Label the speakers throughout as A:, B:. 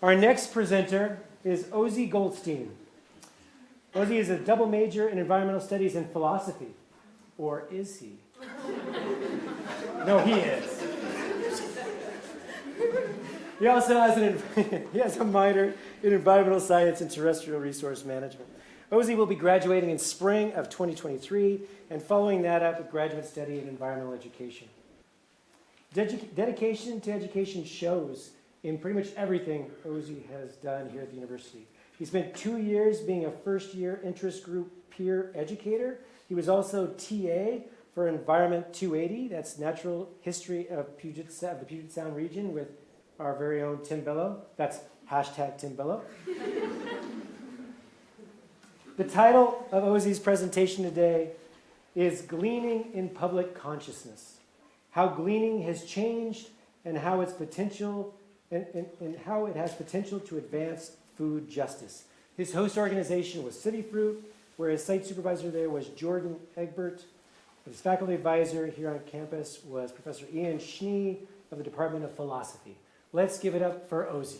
A: Our next presenter is Ozzy Goldstein. Ozzy is a double major in environmental studies and philosophy. Or is he? No, he is. He also has a minor in environmental science and terrestrial resource management. Ozzy will be graduating in spring of 2023 and following that up with graduate study in environmental education. Dedication to education shows in pretty much everything Ozzy has done here at the university. He spent 2 years being a first-year interest group peer educator. He was also TA for Environment 280, that's Natural History of the Puget Sound region with our very own Tim Bello. That's hashtag Tim Bello. The title of Ozzy's presentation today is Gleaning in Public Consciousness, how gleaning has changed and how its potential and how it has potential to advance food justice. His host organization was City Fruit, where his site supervisor there was Jordan Egbert. His faculty advisor here on campus was Professor Ian Schnee of the Department of Philosophy. Let's give it up for Ozzy.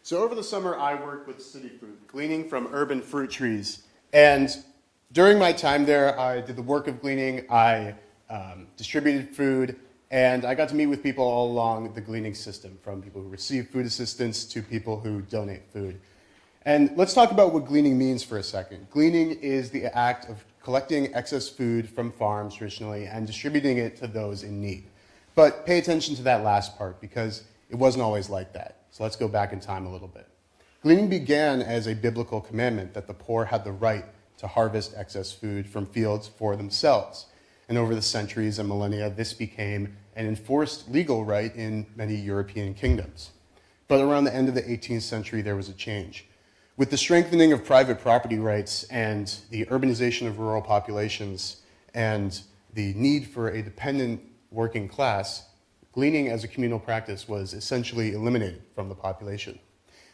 B: So over the summer, I worked with City Fruit, gleaning from urban fruit trees. And during my time there, I did the work of gleaning. I distributed food, and I got to meet with people all along the gleaning system, from people who receive food assistance to people who donate food. And let's talk about what gleaning means for a second. Gleaning is the act of collecting excess food from farms traditionally and distributing it to those in need. But pay attention to that last part, because it wasn't always like that. So let's go back in time a little bit. Gleaning began as a biblical commandment that the poor had the right to harvest excess food from fields for themselves. And over the centuries and millennia, this became an enforced legal right in many European kingdoms. But around the end of the 18th century, there was a change. With the strengthening of private property rights and the urbanization of rural populations and the need for a dependent working class, gleaning as a communal practice was essentially eliminated from the population.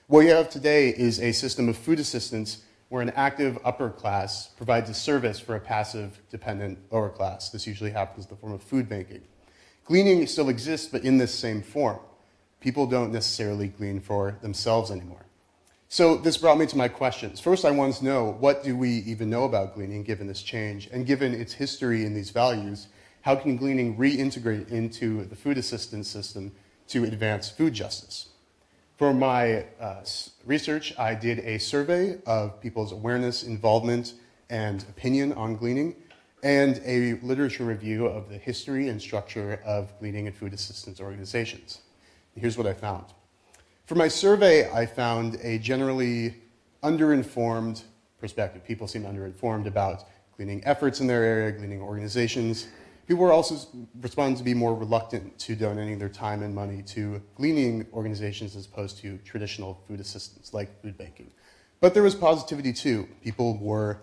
B: What you have today is a system of food assistance where an active upper class provides a service for a passive, dependent lower class. This usually happens in the form of food banking. Gleaning still exists, but in this same form. People don't necessarily glean for themselves anymore. So this brought me to my questions. First, I wanted to know, what do we even know about gleaning given this change? And given its history and these values, how can gleaning reintegrate into the food assistance system to advance food justice? For my research, I did a survey of people's awareness, involvement, and opinion on gleaning, and a literature review of the history and structure of gleaning and food assistance organizations. Here's what I found. For my survey, I found a generally underinformed perspective. People seem underinformed about gleaning efforts in their area, gleaning organizations. People were also responding to be more reluctant to donating their time and money to gleaning organizations as opposed to traditional food assistance like food banking. But there was positivity too. People were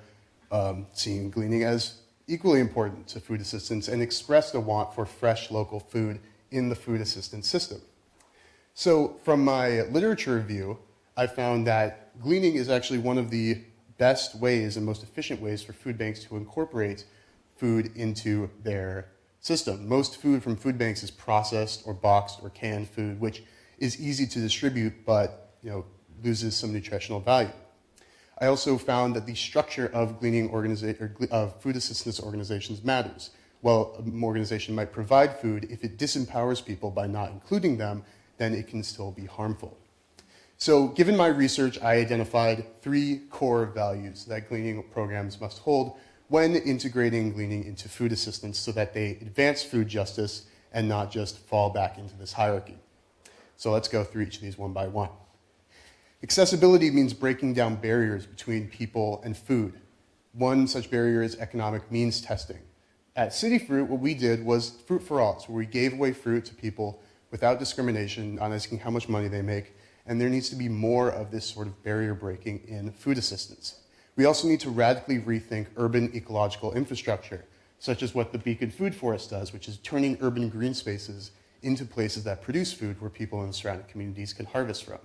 B: seeing gleaning as equally important to food assistance and expressed a want for fresh local food in the food assistance system. So from my literature review, I found that gleaning is actually one of the best ways and most efficient ways for food banks to incorporate food into their system. Most food from food banks is processed or boxed or canned food, which is easy to distribute but loses some nutritional value. I also found that the structure of of food assistance organizations matters. While an organization might provide food, if it disempowers people by not including them, then it can still be harmful. So given my research, I identified 3 core values that gleaning programs must hold when integrating gleaning into food assistance so that they advance food justice and not just fall back into this hierarchy. So let's go through each of these one by one. Accessibility means breaking down barriers between people and food. One such barrier is economic means testing. At City Fruit, what we did was Fruit for All, where we gave away fruit to people without discrimination, not asking how much money they make, and there needs to be more of this sort of barrier breaking in food assistance. We also need to radically rethink urban ecological infrastructure, such as what the Beacon Food Forest does, which is turning urban green spaces into places that produce food where people in the surrounding communities can harvest from.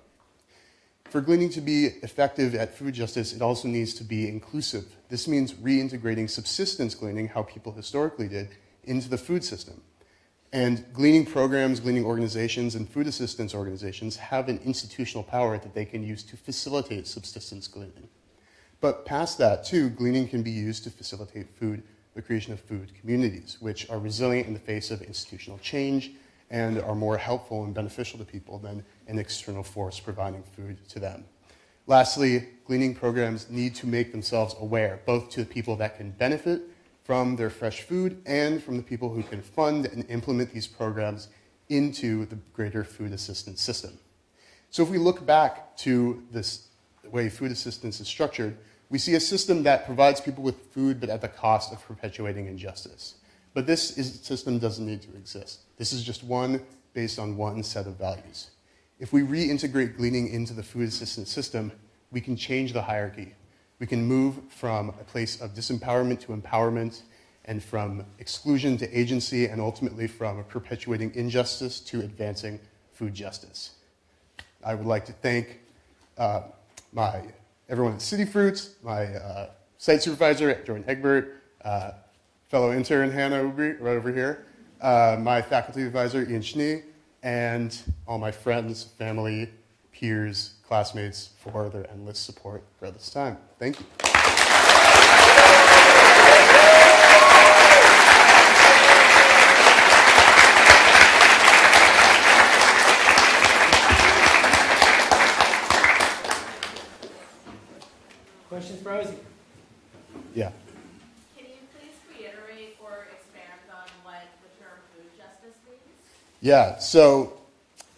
B: For gleaning to be effective at food justice, it also needs to be inclusive. This means reintegrating subsistence gleaning, how people historically did, into the food system. And gleaning programs, gleaning organizations, and food assistance organizations have an institutional power that they can use to facilitate subsistence gleaning. But past that, too, gleaning can be used to facilitate the creation of food communities, which are resilient in the face of institutional change and are more helpful and beneficial to people than an external force providing food to them. Lastly, gleaning programs need to make themselves aware, both to the people that can benefit from their fresh food and from the people who can fund and implement these programs into the greater food assistance system. So if we look back to this way food assistance is structured, we see a system that provides people with food but at the cost of perpetuating injustice. But this system doesn't need to exist. This is just one based on one set of values. If we reintegrate gleaning into the food assistance system, we can change the hierarchy. We can move from a place of disempowerment to empowerment, and from exclusion to agency, and ultimately from perpetuating injustice to advancing food justice. I would like to thank everyone at City Fruits, my site supervisor, Jordan Egbert, fellow intern Hannah Ubri, right over here, my faculty advisor, Ian Schnee, and all my friends, family, peers, classmates for their endless support throughout this time. Thank you.
A: Questions for Ozzy?
B: Yeah.
C: Can you please reiterate or expand on what the term food justice means?
B: Yeah, so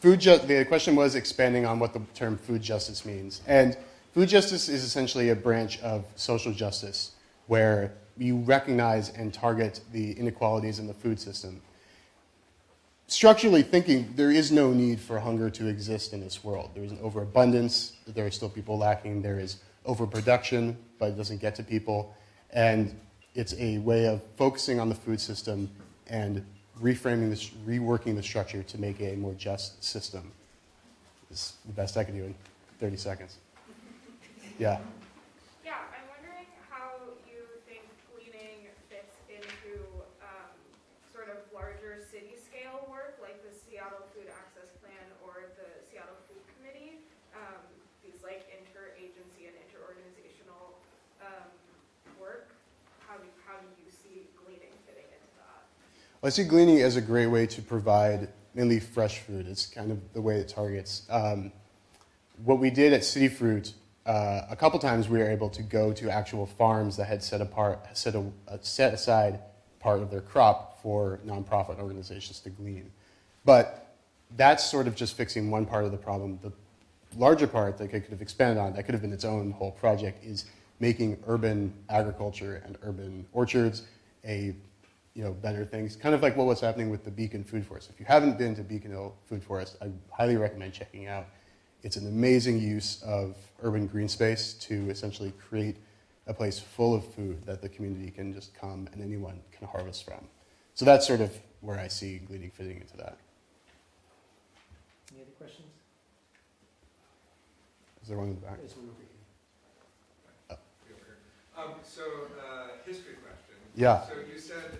B: the question was expanding on what the term food justice means. And food justice is essentially a branch of social justice where you recognize and target the inequalities in the food system. Structurally thinking, there is no need for hunger to exist in this world. There is an overabundance, there are still people lacking, there is overproduction, but it doesn't get to people. And it's a way of focusing on the food system and reframing this, reworking the structure to make it a more just system. It's the best I can do in 30 seconds. Yeah.
D: Yeah, I'm wondering how you think gleaning fits into sort of larger city-scale work, like the Seattle Food Access Plan or the Seattle Food Committee, these like interagency and interorganizational work. How do you see gleaning fitting into that?
B: Well, I see gleaning as a great way to provide mainly fresh food. It's kind of the way it targets. What we did at City Fruit, a couple times we were able to go to actual farms that had set aside part of their crop for nonprofit organizations to glean. But that's sort of just fixing one part of the problem. The larger part that I could have expanded on, that could have been its own whole project, is making urban agriculture and urban orchards better things. Kind of like what was happening with the Beacon Food Forest. If you haven't been to Beacon Hill Food Forest, I highly recommend checking it out. It's an amazing use of urban green space to essentially create a place full of food that the community can just come and anyone can harvest from. So that's sort of where I see gleaning fitting into that.
A: Any other questions?
B: Is there one in the back?
A: There's one over here.
E: History question.
B: Yeah.
E: So you said you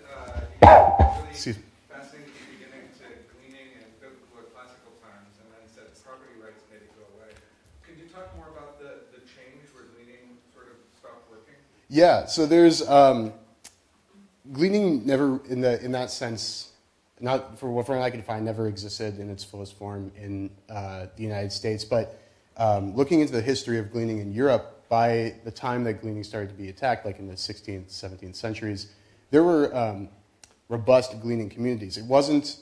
E: were
B: Excuse
E: really
B: me.
E: fascinated at the beginning to gleaning and biblical or classical times, and then said property rights made it go away. Could you talk more about the change where gleaning sort of stopped working?
B: Yeah, so there's gleaning never, in that sense, not for what I can find, never existed in its fullest form in the United States. But looking into the history of gleaning in Europe, by the time that gleaning started to be attacked, like in the 16th, 17th centuries, there were robust gleaning communities. It wasn't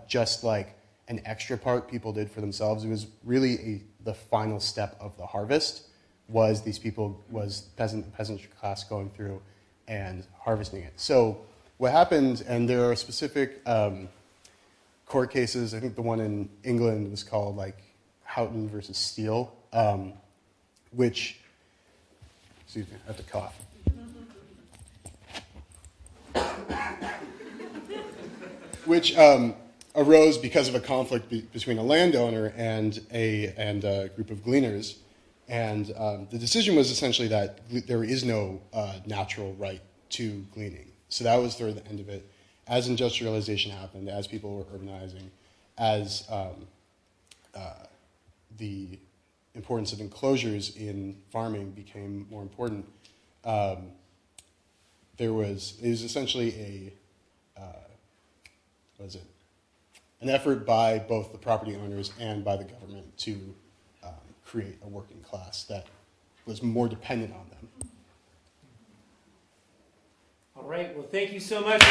B: just like an extra part people did for themselves. It was really the final step of the harvest. Was peasant class going through and harvesting it. So what happened, and there are specific court cases. I think the one in England was called like Houghton versus Steele, which. Excuse me, I have to cough. Which arose because of a conflict between a landowner and a group of gleaners. And the decision was essentially that there is no natural right to gleaning. So that was sort of the end of it. As industrialization happened, as people were urbanizing, as the importance of enclosures in farming became more important, it was essentially an effort by both the property owners and by the government to create a working class that was more dependent on them.
A: All right, well, thank you so much.